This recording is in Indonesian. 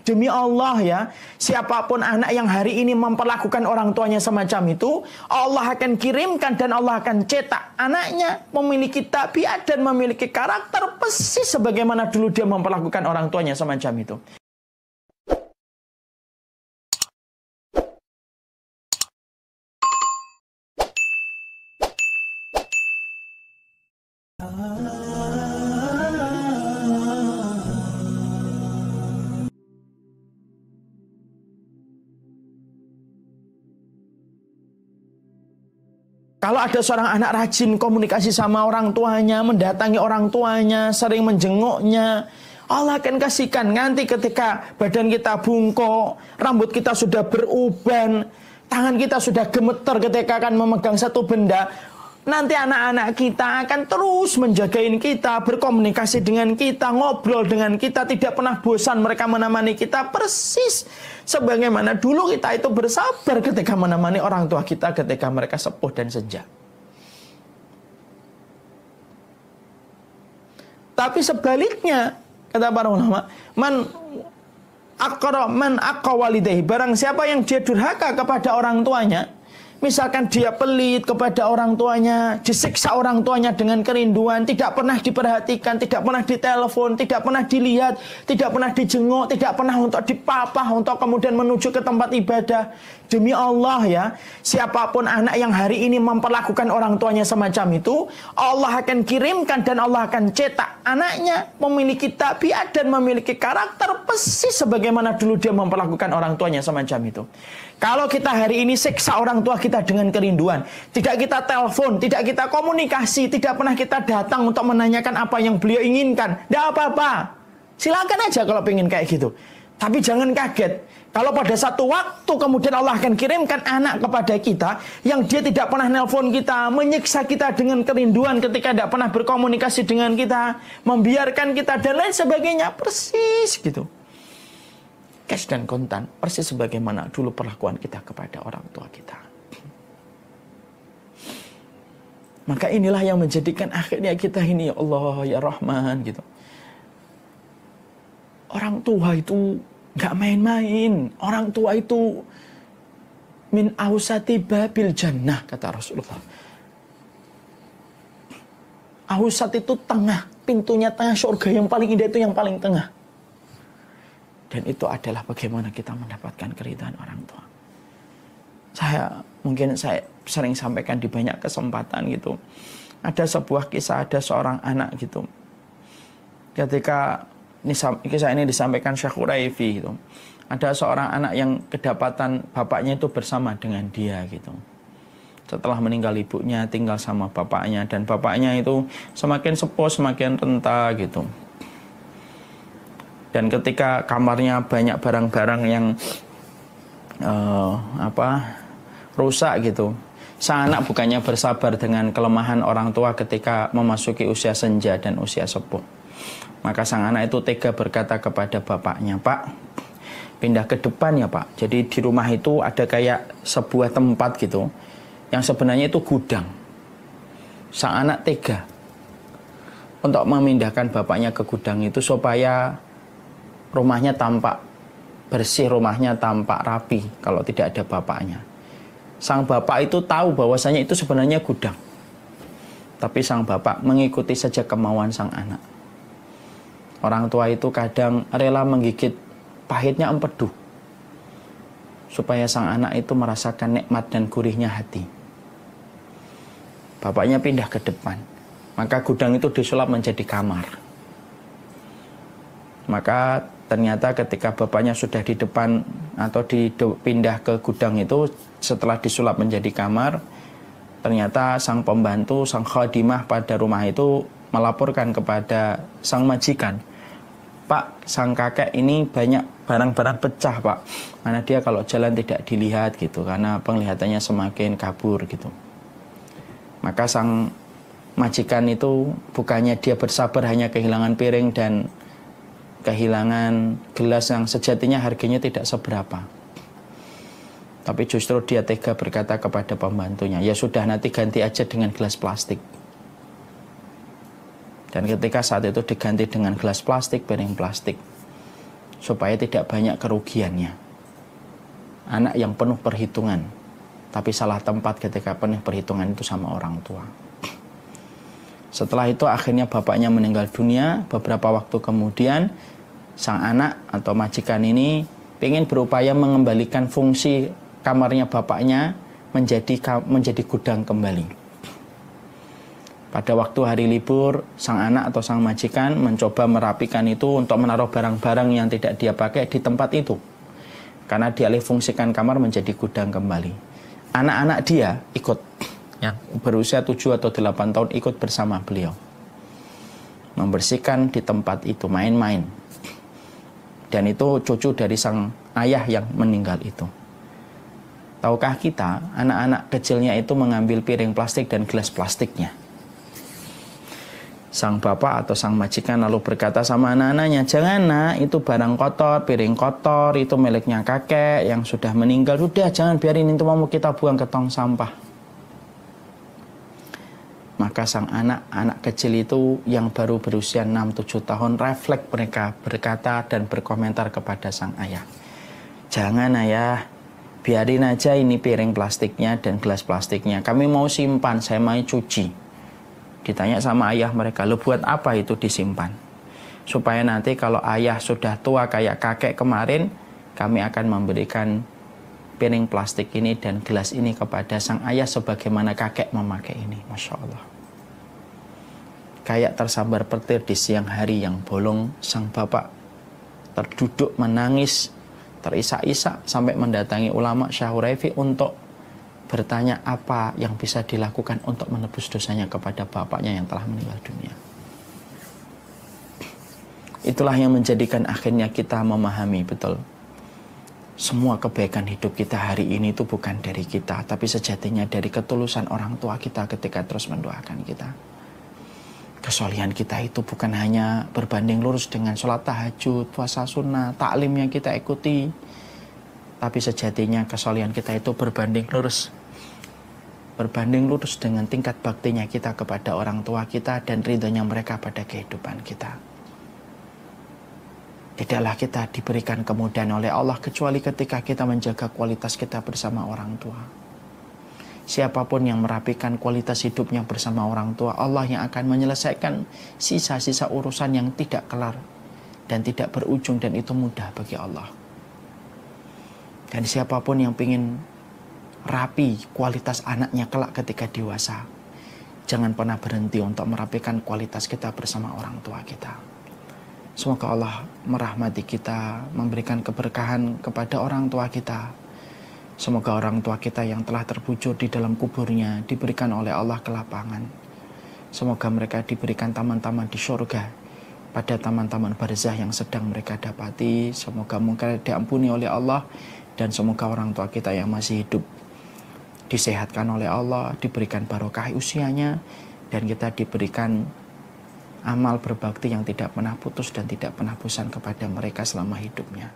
Demi Allah ya, siapapun anak yang hari ini memperlakukan orang tuanya semacam itu, Allah akan kirimkan dan Allah akan cetak anaknya memiliki tabiat dan memiliki karakter persis sebagaimana dulu dia memperlakukan orang tuanya semacam itu. Kalau ada seorang anak rajin komunikasi sama orang tuanya, mendatangi orang tuanya, sering menjenguknya, Allah akan kasihkan nanti ketika badan kita bungkuk, rambut kita sudah beruban, tangan kita sudah gemeter ketika akan memegang satu benda. Nanti anak-anak kita akan terus menjagain kita, berkomunikasi dengan kita, ngobrol dengan kita, tidak pernah bosan mereka menemani kita persis sebagaimana dulu kita itu bersabar ketika menemani orang tua kita ketika mereka sepuh dan senja. Tapi sebaliknya, kata para ulama, man aqqa walidayhi, barang siapa yang dia durhaka kepada orang tuanya, misalkan dia pelit kepada orang tuanya, disiksa orang tuanya dengan kerinduan, tidak pernah diperhatikan, tidak pernah ditelepon, tidak pernah dilihat, tidak pernah dijenguk, tidak pernah untuk dipapah, untuk kemudian menuju ke tempat ibadah. Demi Allah ya, siapapun anak yang hari ini memperlakukan orang tuanya semacam itu, Allah akan kirimkan dan Allah akan cetak anaknya memiliki tabiat dan memiliki karakter persis sebagaimana dulu dia memperlakukan orang tuanya semacam itu. Kalau kita hari ini siksa orang tua kita dengan kerinduan, tidak kita telepon, tidak kita komunikasi, tidak pernah kita datang untuk menanyakan apa yang beliau inginkan, tidak apa-apa. Silakan aja kalau pengen kayak gitu. Tapi jangan kaget. Kalau pada satu waktu kemudian Allah akan kirimkan anak kepada kita yang dia tidak pernah nelpon kita, menyiksa kita dengan kerinduan ketika tidak pernah berkomunikasi dengan kita, membiarkan kita dan lain sebagainya, persis gitu. Cash dan kontan, persis sebagaimana dulu perlakuan kita kepada orang tua kita. Maka inilah yang menjadikan akhirnya kita ini, ya Allah, ya Rahman gitu. Orang tua itu nggak main-main. Orang tua itu min ausati babil jannah, kata Rasulullah. Ausat itu tengah, pintunya tengah surga, yang paling indah itu yang paling tengah. Dan itu adalah bagaimana kita mendapatkan keridhaan orang tua. Mungkin saya sering sampaikan di banyak kesempatan gitu. Ada sebuah kisah, ada seorang anak gitu. Ketika kisah ini disampaikan Syekh Quraifi gitu. Ada seorang anak yang kedapatan bapaknya itu bersama dengan dia gitu. Setelah meninggal ibunya, tinggal sama bapaknya. Dan bapaknya itu semakin sepuh, semakin renta gitu. Dan ketika kamarnya banyak barang-barang yang rusak gitu, sang anak bukannya bersabar dengan kelemahan orang tua ketika memasuki usia senja dan usia sepuh. Maka sang anak itu tega berkata kepada bapaknya, "Pak, pindah ke depan ya Pak." Jadi di rumah itu ada kayak sebuah tempat gitu, yang sebenarnya itu gudang. Sang anak tega untuk memindahkan bapaknya ke gudang itu supaya rumahnya tampak bersih, rumahnya tampak rapi kalau tidak ada bapaknya. Sang bapak itu tahu bahwasanya itu sebenarnya gudang. Tapi sang bapak mengikuti saja kemauan sang anak. Orang tua itu kadang rela menggigit pahitnya empedu supaya sang anak itu merasakan nikmat dan gurihnya hati. Bapaknya pindah ke depan, maka gudang itu disulap menjadi kamar. Maka ternyata ketika bapaknya sudah di depan atau dipindah ke gudang itu, setelah disulap menjadi kamar, ternyata sang pembantu, sang khadimah pada rumah itu melaporkan kepada sang majikan, "Pak, sang kakek ini banyak barang-barang pecah Pak. Karena dia kalau jalan tidak dilihat gitu, karena penglihatannya semakin kabur gitu." Maka sang majikan itu bukannya dia bersabar hanya kehilangan piring dan kehilangan gelas yang sejatinya harganya tidak seberapa, tapi justru dia tega berkata kepada pembantunya, "Ya sudah, nanti ganti aja dengan gelas plastik." Dan ketika saat itu diganti dengan gelas plastik, piring plastik, supaya tidak banyak kerugiannya. Anak yang penuh perhitungan, tapi salah tempat ketika penuh perhitungan itu sama orang tua. Setelah itu akhirnya bapaknya meninggal dunia. Beberapa waktu kemudian sang anak atau majikan ini ingin berupaya mengembalikan fungsi kamarnya bapaknya menjadi gudang kembali. Pada waktu hari libur, sang anak atau sang majikan mencoba merapikan itu untuk menaruh barang-barang yang tidak dia pakai di tempat itu. Karena dialih fungsikan kamar menjadi gudang kembali. Anak-anak dia ikut, yang berusia 7 atau 8 tahun ikut bersama beliau. Membersihkan di tempat itu, main-main. Dan itu cucu dari sang ayah yang meninggal itu. Tahukah kita, anak-anak kecilnya itu mengambil piring plastik dan gelas plastiknya. Sang bapak atau sang majikan lalu berkata sama anak-anaknya, jangan nak, itu barang kotor, piring kotor, itu miliknya kakek yang sudah meninggal. Sudah, jangan biarin itu, mau kita buang ke tong sampah. Maka sang anak kecil itu yang baru berusia 6-7 tahun, refleks mereka berkata dan berkomentar kepada sang ayah. Jangan ayah, biarin aja ini piring plastiknya dan gelas plastiknya. Kami mau simpan, saya mau cuci. Ditanya sama ayah mereka, lo buat apa itu disimpan? Supaya nanti kalau ayah sudah tua kayak kakek kemarin, kami akan memberikan piring plastik ini dan gelas ini kepada sang ayah sebagaimana kakek memakai ini. Masya Allah. Kayak tersambar petir di siang hari yang bolong, sang bapak terduduk menangis, terisak-isak sampai mendatangi ulama Syekh Huraifi untuk bertanya apa yang bisa dilakukan untuk menebus dosanya kepada bapaknya yang telah meninggal dunia. Itulah yang menjadikan akhirnya kita memahami betul. Semua kebaikan hidup kita hari ini itu bukan dari kita, tapi sejatinya dari ketulusan orang tua kita ketika terus mendoakan kita. Kesolehan kita itu bukan hanya berbanding lurus dengan sholat tahajud, puasa sunnah, taklim yang kita ikuti, tapi sejatinya kesolehan kita itu berbanding lurus dengan tingkat baktinya kita kepada orang tua kita dan ridhonya mereka pada kehidupan kita. Tidaklah kita diberikan kemudahan oleh Allah kecuali ketika kita menjaga kualitas kita bersama orang tua. Siapapun yang merapikan kualitas hidupnya bersama orang tua, Allah yang akan menyelesaikan sisa-sisa urusan yang tidak kelar dan tidak berujung, dan itu mudah bagi Allah. Dan siapapun yang ingin rapi kualitas anaknya kelak ketika dewasa, jangan pernah berhenti untuk merapikan kualitas kita bersama orang tua kita. Semoga Allah merahmati kita, memberikan keberkahan kepada orang tua kita. Semoga orang tua kita yang telah terbujur di dalam kuburnya diberikan oleh Allah kelapangan. Semoga mereka diberikan taman-taman di surga pada taman-taman barzah yang sedang mereka dapati. Semoga mereka diampuni oleh Allah, dan semoga orang tua kita yang masih hidup disehatkan oleh Allah, diberikan barokah usianya, dan kita diberikan amal berbakti yang tidak pernah putus dan tidak pernah bosan kepada mereka selama hidupnya.